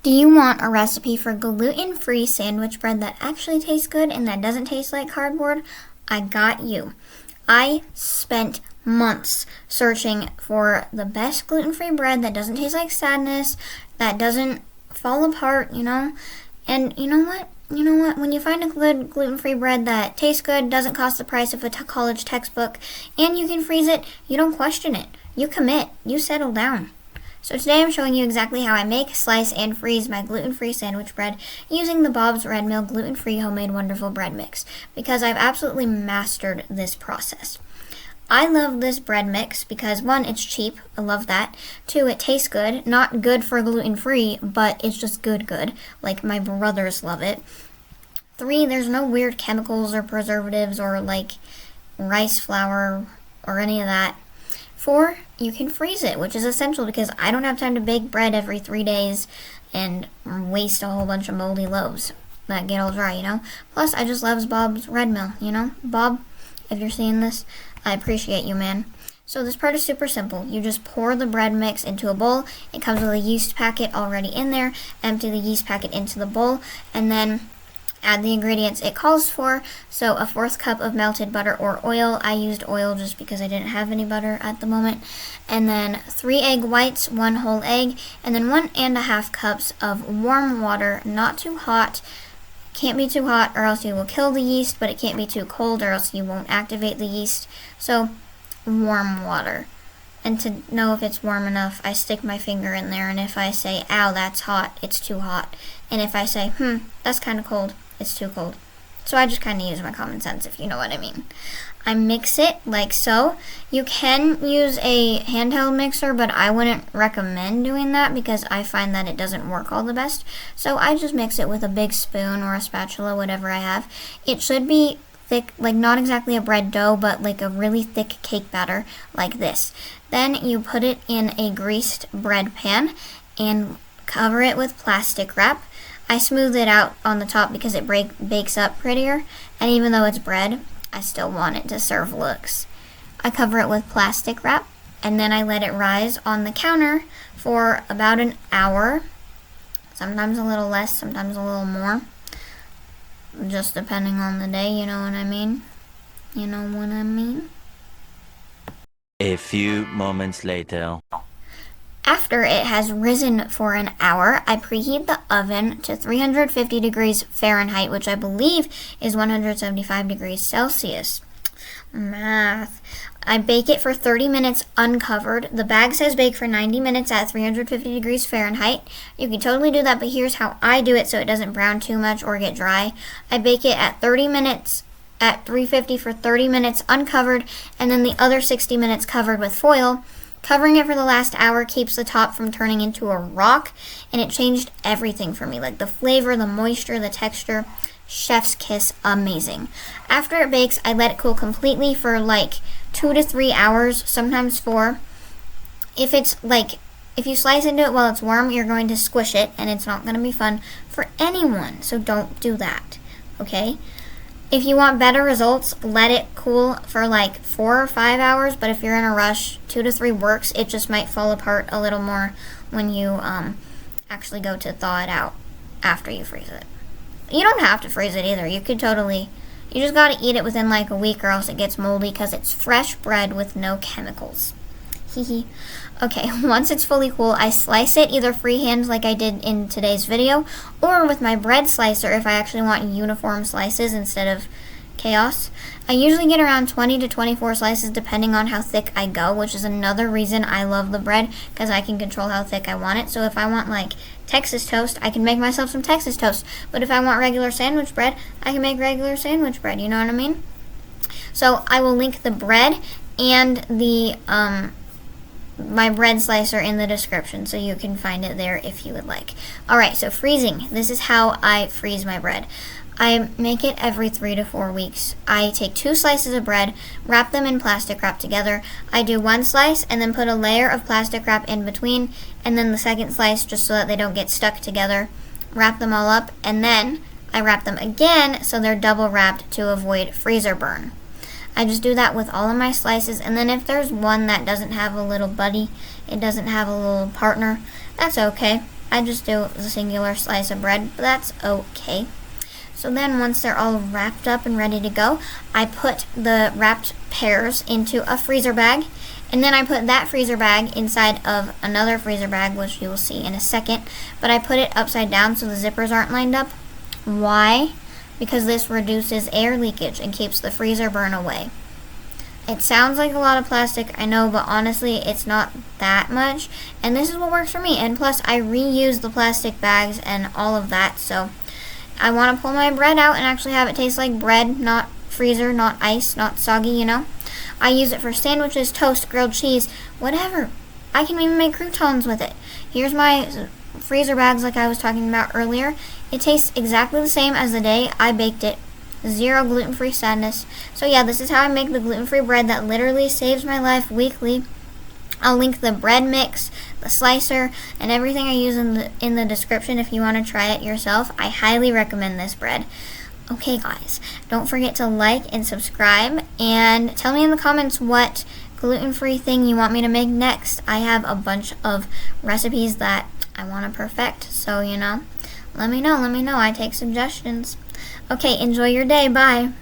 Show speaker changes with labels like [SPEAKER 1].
[SPEAKER 1] Do you want a recipe for gluten-free sandwich bread that actually tastes good and that doesn't taste like cardboard? I got you. I spent months searching for the best gluten-free bread that doesn't taste like sadness, that doesn't fall apart, And you know what? When you find a good gluten-free bread that tastes good, doesn't cost the price of a college textbook, and you can freeze it, you don't question it. You commit. You settle down. So today I'm showing you exactly how I make, slice, and freeze my gluten-free sandwich bread using the Bob's Red Mill gluten-free homemade wonderful bread mix, because I've absolutely mastered this process. I love this bread mix because 1, it's cheap, I love that. 2, it tastes good, not good for gluten-free, but it's just good, like my brothers love it. 3, there's no weird chemicals or preservatives or like rice flour or any of that. 4, you can freeze it, which is essential because I don't have time to bake bread every 3 days and waste a whole bunch of moldy loaves that get all dry, Plus, I just love Bob's Red Mill, Bob, if you're seeing this, I appreciate you, man. So this part is super simple. You just pour the bread mix into a bowl. It comes with a yeast packet already in there. Empty the yeast packet into the bowl, and then add the ingredients it calls for. So a 1/4 cup of melted butter or oil. I used oil just because I didn't have any butter at the moment. And then 3 egg whites, 1 whole egg, and then 1½ cups of warm water, not too hot. Can't be too hot or else you will kill the yeast, but it can't be too cold or else you won't activate the yeast. So warm water. And to know if it's warm enough, I stick my finger in there, and if I say, ow, that's hot, it's too hot. And if I say, that's kind of cold, it's too cold. So I just kind of use my common sense, if you know what I mean. I mix it like so. You can use a handheld mixer, but I wouldn't recommend doing that because I find that it doesn't work all the best. So I just mix it with a big spoon or a spatula, whatever I have. It should be thick, like not exactly a bread dough, but like a really thick cake batter like this. Then you put it in a greased bread pan and cover it with plastic wrap. I smooth it out on the top because it bakes up prettier, and even though it's bread, I still want it to serve looks. I cover it with plastic wrap, and then I let it rise on the counter for about an hour, sometimes a little less, sometimes a little more, just depending on the day, you know what I mean? You know what I mean?
[SPEAKER 2] A few moments later.
[SPEAKER 1] After it has risen for an hour, I preheat the oven to 350 degrees Fahrenheit, which I believe is 175 degrees Celsius. Math. I bake it for 30 minutes uncovered. The bag says bake for 90 minutes at 350 degrees Fahrenheit. You can totally do that, but here's how I do it so it doesn't brown too much or get dry. I bake it at 30 minutes at 350 for 30 minutes uncovered, and then the other 60 minutes covered with foil. Covering it for the last hour keeps the top from turning into a rock, and it changed everything for me, like the flavor, the moisture, the texture. Chef's kiss, amazing. After it bakes, I let it cool completely for like 2 to 3 hours, sometimes 4. If you slice into it while it's warm, you're going to squish it, and it's not going to be fun for anyone, so don't do that, okay? If you want better results, let it cool for like 4 or 5 hours, but if you're in a rush, 2 to 3 works. It just might fall apart a little more when you actually go to thaw it out after you freeze it. You don't have to freeze it either. You just gotta eat it within like a week or else it gets moldy because it's fresh bread with no chemicals. Okay, once it's fully cool, I slice it either freehand like I did in today's video, or with my bread slicer if I actually want uniform slices instead of chaos. I usually get around 20 to 24 slices depending on how thick I go, which is another reason I love the bread, because I can control how thick I want it. So if I want like Texas toast, I can make myself some Texas toast. But if I want regular sandwich bread, I can make regular sandwich bread, you know what I mean? So I will link the bread and the my bread slicer in the description so you can find it there if you would like. Alright, so freezing. This is how I freeze my bread. I make it every 3 to 4 weeks. I take 2 slices of bread, wrap them in plastic wrap together. I do 1 slice and then put a layer of plastic wrap in between, and then the second slice just so that they don't get stuck together. Wrap them all up, and then I wrap them again so they're double wrapped to avoid freezer burn. I just do that with all of my slices, and then if there's one that doesn't have a little buddy, it doesn't have a little partner, that's okay. I just do the singular slice of bread, but that's okay. So then once they're all wrapped up and ready to go, I put the wrapped pears into a freezer bag, and then I put that freezer bag inside of another freezer bag, which you will see in a second, but I put it upside down so the zippers aren't lined up. Why? Because this reduces air leakage and keeps the freezer burn away. It sounds like a lot of plastic, I know, but honestly, it's not that much, and this is what works for me. And plus, I reuse the plastic bags and all of that, so I want to pull my bread out and actually have it taste like bread, not freezer, not ice, not soggy, you know? I use it for sandwiches, toast, grilled cheese, whatever. I can even make croutons with it. Here's my freezer bags like I was talking about earlier. It tastes exactly the same as the day I baked it. Zero gluten-free sadness. So yeah, this is how I make the gluten-free bread that literally saves my life weekly. I'll link the bread mix, the slicer, and everything I use in the description if you want to try it yourself. I highly recommend this bread. Okay guys, don't forget to like and subscribe, and tell me in the comments what gluten-free thing you want me to make next. I have a bunch of recipes that I want to perfect, so let me know. I take suggestions. Okay, enjoy your day. Bye.